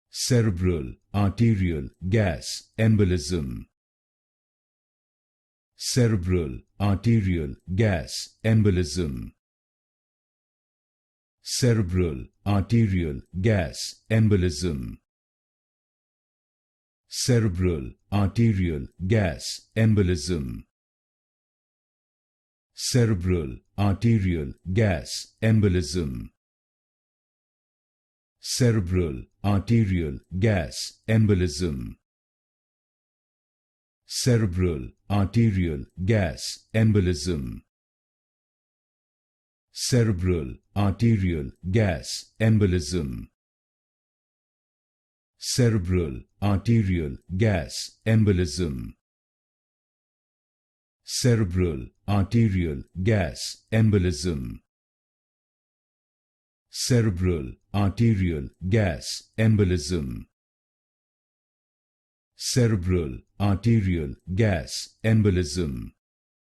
Cerebral arterial gas embolism. Cerebral arterial gas embolism. Cerebral arterial gas embolism. Cerebral arterial gas embolism. Cerebral arterial gas embolism. Cerebral arterial gas embolism. Cerebral arterial gas embolism. Cerebral arterial gas embolism. Cerebral arterial gas embolism. Cerebral arterial gas embolism. Cerebral arterial gas embolism. Cerebral arterial gas embolism.